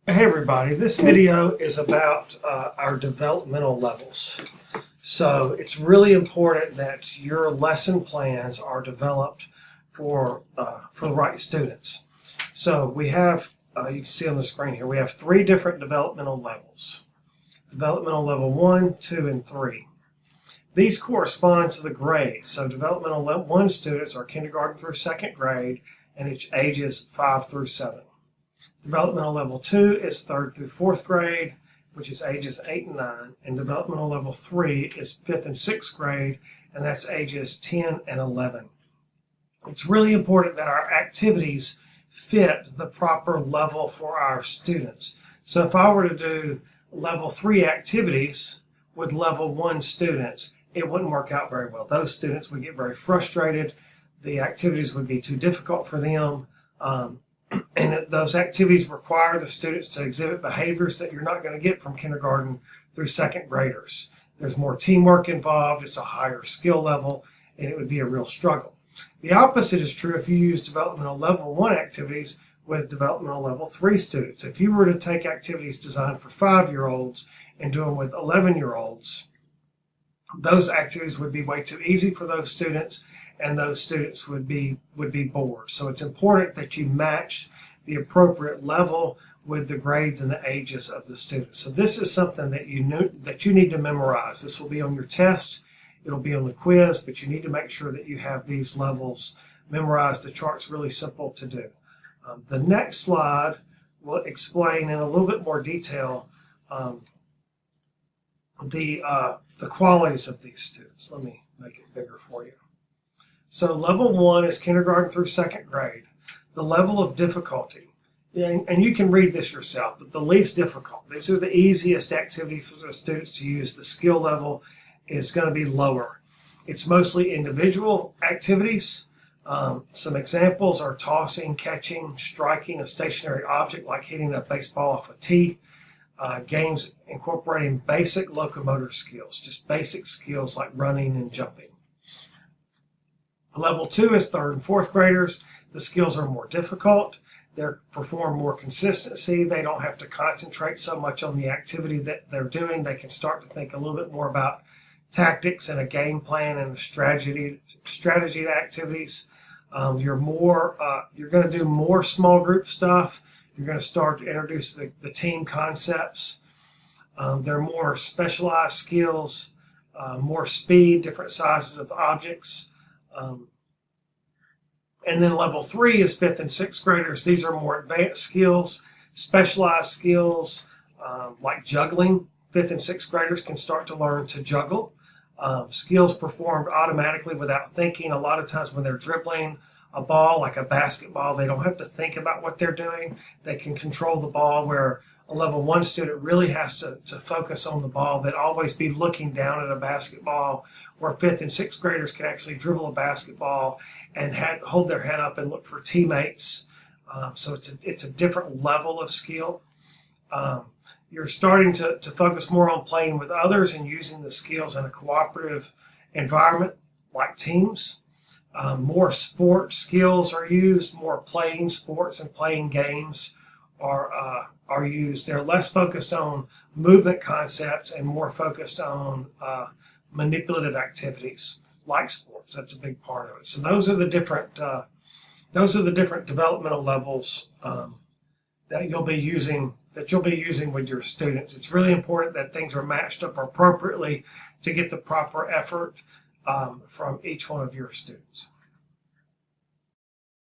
Hey everybody, this video is about our developmental levels. So it's really important that your lesson plans are developed for the right students. So we have, you can see on the screen here, we have three different developmental levels. Developmental level 1, 2, and 3. These correspond to the grades. So developmental level 1 students are kindergarten through 2nd grade, and it's ages 5 through 7. Developmental level 2 is 3rd through 4th grade, which is ages 8 and 9. And developmental level 3 is 5th and 6th grade, and that's ages 10 and 11. It's really important that our activities fit the proper level for our students. So if I were to do level 3 activities with level 1 students, it wouldn't work out very well. Those students would get very frustrated. The activities would be too difficult for them. And those activities require the students to exhibit behaviors that you're not going to get from kindergarten through 2nd graders. There's more teamwork involved, it's a higher skill level, and it would be a real struggle. The opposite is true if you use developmental level 1 activities with developmental level 3 students. If you were to take activities designed for 5-year-olds and do them with 11-year-olds, those activities would be way too easy for those students, and those students would be bored. So it's important that you match the appropriate level with the grades and the ages of the students. So this is something that you need to memorize. This will be on your test, it'll be on the quiz, but you need to make sure that you have these levels memorized. The chart's really simple to do. The next slide will explain in a little bit more detail the qualities of these students. Let me make it bigger for you. So level 1 is kindergarten through 2nd grade. The level of difficulty, and you can read this yourself, but the least difficult, these are the easiest activities for the students to use. The skill level is going to be lower. It's mostly individual activities. Some examples are tossing, catching, striking a stationary object like hitting a baseball off a tee. Games incorporating basic locomotor skills, just basic skills like running and jumping. Level 2 is 3rd and 4th graders. The skills are more difficult. They perform more consistency. They don't have to concentrate so much on the activity that they're doing. They can start to think a little bit more about tactics and a game plan and a strategy activities. You're going to do more small group stuff. You're going to start to introduce the team concepts. They're more specialized skills, more speed, different sizes of objects. And then level 3 is 5th and 6th graders. These are more advanced skills, specialized skills like juggling. 5th and 6th graders can start to learn to juggle. Skills performed automatically without thinking. A lot of times when they're dribbling a ball like a basketball, they don't have to think about what they're doing. They can control the ball, where a level 1 student really has to focus on the ball. They'd always be looking down at a basketball, where 5th and 6th graders can actually dribble a basketball and hold their head up and look for teammates. So it's a different level of skill. You're starting to focus more on playing with others and using the skills in a cooperative environment like teams. More sport skills are used, more playing sports and playing games are used. They're less focused on movement concepts and more focused on manipulative activities like sports. That's a big part of it. So those are the different developmental levels that you'll be using with your students. It's really important that things are matched up appropriately to get the proper effort from each one of your students.